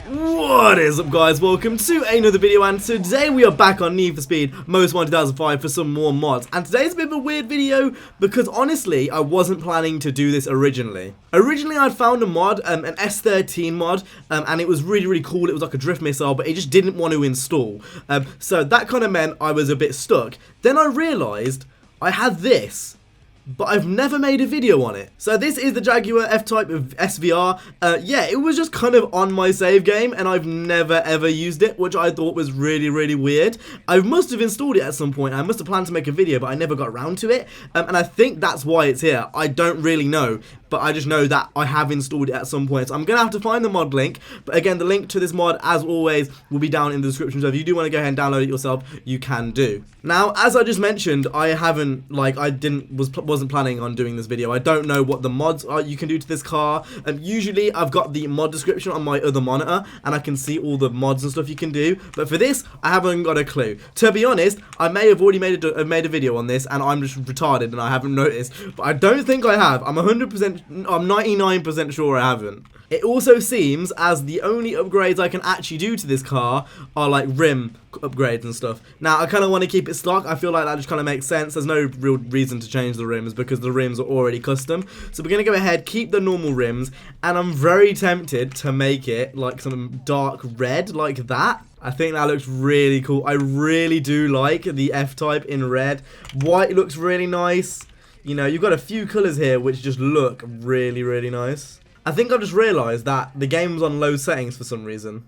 What is up, guys? Welcome to another video, and today we are back on Need for Speed Most Wanted 2005 for some more mods. And today's a bit of a weird video because honestly I wasn't planning to do this originally. I'd found a mod, an S13 mod, and it was really cool. It was like a drift missile, but it just didn't want to install. So that kind of meant I was a bit stuck. Then I realised I had this, but I've never made a video on it. So this is the Jaguar F-Type of SVR. Yeah, it was just kind of on my save game, and I've never ever used it, which I thought was really weird. I must have installed it at some point. I must have planned to make a video, but I never got around to it. And I think that's why it's here. I don't really know, but I just know that I have installed it at some point. So I'm going to have to find the mod link. But again, the link to this mod, as always, will be down in the description. So if you do want to go ahead and download it yourself, you can do. Now, as I just mentioned, I wasn't planning on doing this video. I don't know what the mods are you can do to this car. Usually, I've got the mod description on my other monitor, and I can see all the mods and stuff you can do. But for this, I haven't got a clue. To be honest, I may have already made a video on this, and I'm just retarded and I haven't noticed. But I don't think I have. I'm 99% sure I haven't. It also seems as the only upgrades I can actually do to this car are like rim upgrades and stuff. Now, I kind of want to keep it stock. I feel like that just kind of makes sense. There's no real reason to change the rims because the rims are already custom. So we're going to go ahead, keep the normal rims, and I'm very tempted to make it like some dark red like that. I think that looks really cool. I really do like the F-Type in red. White looks really nice. You know, you've got a few colours here which just look really nice. I think I just realised that the game was on low settings for some reason.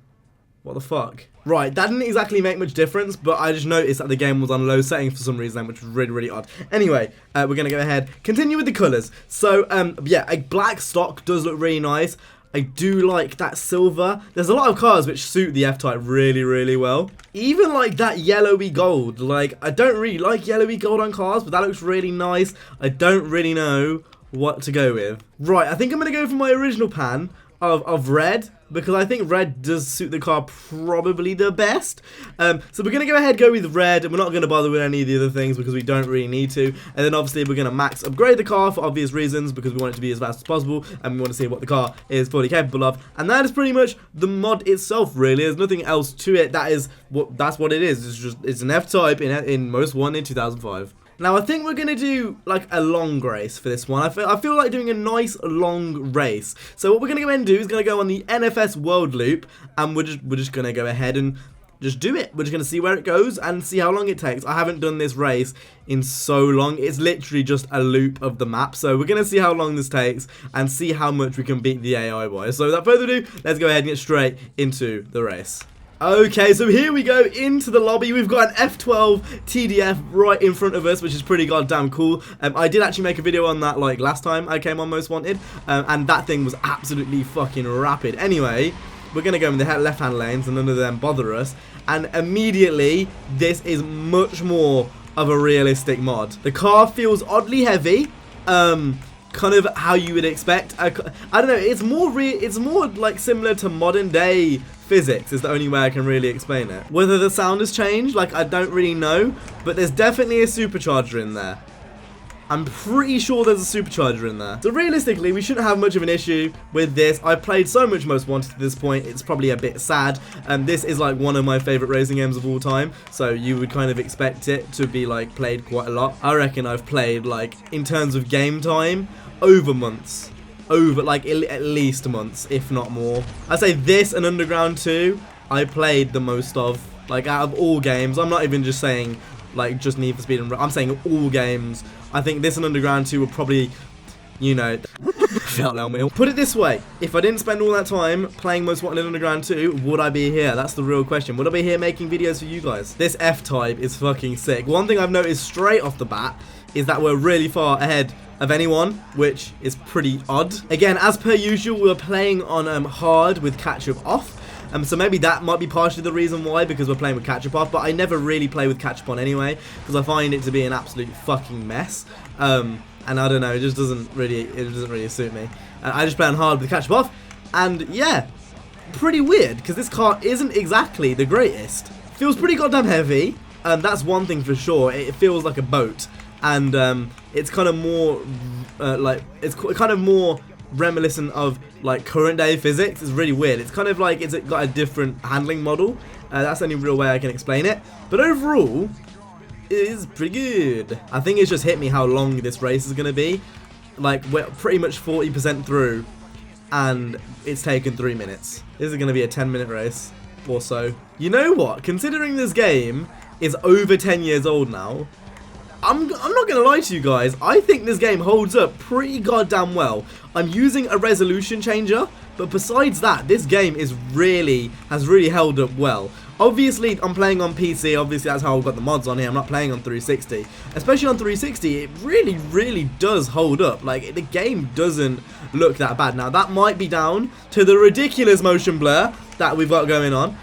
What the fuck? Right, that didn't exactly make much difference, but I just noticed that the game was on low settings for some reason, which was really odd. Anyway, we're going to go ahead, continue with the colours. So, yeah, a black stock does look really nice. I do like that silver. There's a lot of cars which suit the F-Type really well. Even like that yellowy gold. Like, I don't really like yellowy gold on cars, but that looks really nice. I don't really know what to go with. Right, I think I'm going to go for my original pan of red, because I think red does suit the car probably the best. So we're going to go ahead and go with red, and we're not going to bother with any of the other things because we don't really need to. And then obviously we're going to max upgrade the car for obvious reasons, because we want it to be as fast as possible and we want to see what the car is fully capable of. And that is pretty much the mod itself, really. There's nothing else to it. That's what it is. It's an F-Type in Most Wanted 2005. Now, I think we're going to do, like, a long race for this one. I feel like doing a nice, long race. So what we're going to go ahead and do is going to go on the NFS World Loop, and we're just going to go ahead and just do it. We're just going to see where it goes and see how long it takes. I haven't done this race in so long. It's literally just a loop of the map. So we're going to see how long this takes and see how much we can beat the AI by. So without further ado, let's go ahead and get straight into the race. Okay, so here we go into the lobby. We've got an F12 TDF right in front of us, which is pretty goddamn cool. I did actually make a video on that like last time I came on Most Wanted, and that thing was absolutely fucking rapid. Anyway, we're going to go in the left-hand lanes and none of them bother us. And immediately, this is much more of a realistic mod. The car feels oddly heavy. Kind of how you would expect. I don't know, it's more like similar to modern day physics is the only way I can really explain it. Whether the sound has changed, like, I don't really know, but there's definitely a supercharger in there. I'm pretty sure there's a supercharger in there. So realistically, we shouldn't have much of an issue with this. I've played so much Most Wanted to this point, it's probably a bit sad. This is like one of my favourite racing games of all time, so you would kind of expect it to be like played quite a lot. I reckon I've played, like, in terms of game time, over months. Over, like, at least months, if not more. I'd say this and Underground 2, I played the most of. Like, out of all games, I'm not even just saying, like, just Need for Speed and I'm saying all games. I think this and Underground 2 were probably, you know, put it this way, if I didn't spend all that time playing Most Wanted Underground 2, would I be here? That's the real question. Would I be here making videos for you guys? This F-Type is fucking sick. One thing I've noticed straight off the bat is that we're really far ahead of anyone, which is pretty odd. Again, as per usual, we're playing on hard with catch-up off. So maybe that might be partially the reason why, because we're playing with catch-up off, but I never really play with catch-up on anyway, because I find it to be an absolute fucking mess. And I don't know, it doesn't really suit me. I just play on hard with catch-up off, and yeah, pretty weird, because this car isn't exactly the greatest. Feels pretty goddamn heavy, and that's one thing for sure. It feels like a boat. And it's kind of more reminiscent of like current day physics. It's really weird. It's kind of like it's got a different handling model. That's the only real way I can explain it. But overall, it is pretty good. I think it's just hit me how long this race is going to be. Like, we're pretty much 40% through, and it's taken 3 minutes. This is going to be a 10-minute race or so. You know what? Considering this game is over 10 years old now, I'm not going to lie to you guys. I think this game holds up pretty goddamn well. I'm using a resolution changer, but besides that, this game has really held up well. Obviously, I'm playing on PC. Obviously, that's how I've got the mods on here. I'm not playing on 360. Especially on 360, it really does hold up. Like, the game doesn't look that bad. Now, that might be down to the ridiculous motion blur that we've got going on.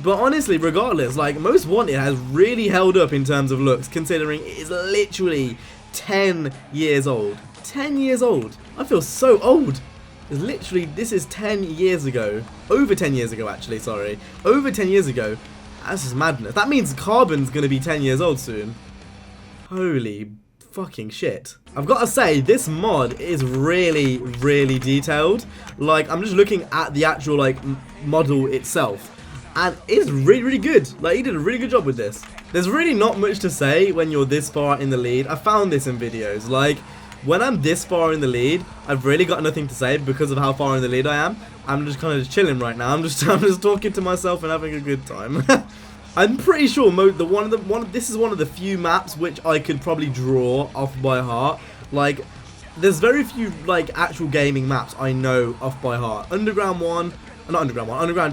But honestly, regardless, like, Most Wanted has really held up in terms of looks, considering it is literally 10 years old. 10 years old. I feel so old. It's literally, this is 10 years ago. Over 10 years ago, actually, sorry. Over 10 years ago. That's just madness. That means Carbon's going to be 10 years old soon. Holy fucking shit. I've got to say, this mod is really detailed. Like, I'm just looking at the actual, like, model itself. And it's really good. Like, he did a really good job with this. There's really not much to say when you're this far in the lead. I found this in videos. Like, when I'm this far in the lead, I've really got nothing to say because of how far in the lead I am. I'm just kind of chilling right now. I'm just talking to myself and having a good time. I'm pretty sure this is one of the few maps which I could probably draw off by heart. Like, there's very few like actual gaming maps I know off by heart. Underground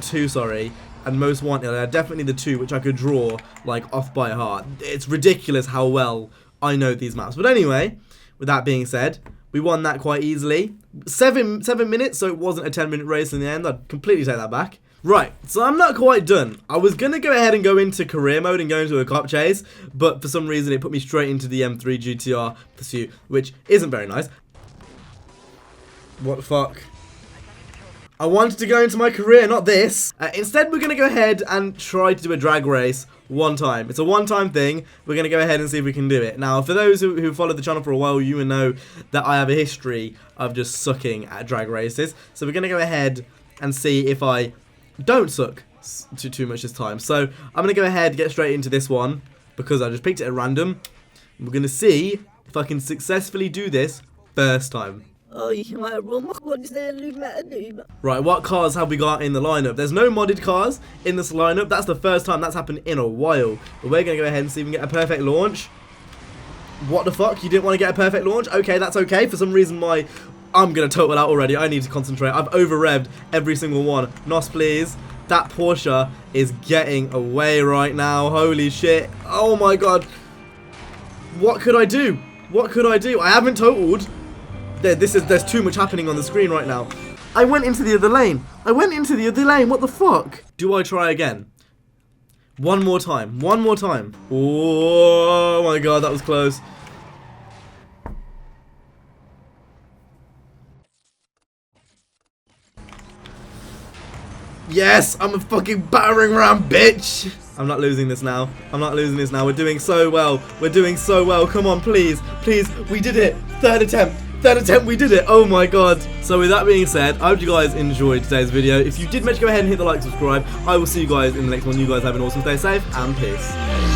2, sorry, and Most Wanted are definitely the two which I could draw like off by heart. It's ridiculous how well I know these maps. But anyway, with that being said, we won that quite easily. 7 minutes, so it wasn't a 10-minute race in the end. I'd completely take that back. Right, so I'm not quite done. I was going to go ahead and go into career mode and go into a cop chase, but for some reason it put me straight into the M3 GTR pursuit, which isn't very nice. What the fuck? I wanted to go into my career, not this. Instead, we're going to go ahead and try to do a drag race one time. It's a one-time thing. We're going to go ahead and see if we can do it. Now, for those who followed the channel for a while, you will know that I have a history of just sucking at drag races. So we're going to go ahead and see if I don't suck too much this time. So I'm going to go ahead and get straight into this one because I just picked it at random. We're going to see if I can successfully do this first time. Right, what cars have we got in the lineup? There's no modded cars in this lineup. That's the first time that's happened in a while. But we're going to go ahead and see if we can get a perfect launch. What the fuck? You didn't want to get a perfect launch? Okay, that's okay. For some reason, I'm going to total out already. I need to concentrate. I've over-revved every single one. NOS, please. That Porsche is getting away right now. Holy shit. Oh my god. What could I do? What could I do? I haven't totaled. There's too much happening on the screen right now. I went into the other lane. What the fuck? Do I try again? One more time. Oh my god, that was close. Yes, I'm a fucking battering ram, bitch. I'm not losing this now. We're doing so well. Come on, please. We did it. Third attempt, we did it. Oh my god. So with that being said, I hope you guys enjoyed today's video. If you did, make sure to go ahead and hit the like, subscribe. I will see you guys in the next one. You guys have an awesome day, safe, and peace.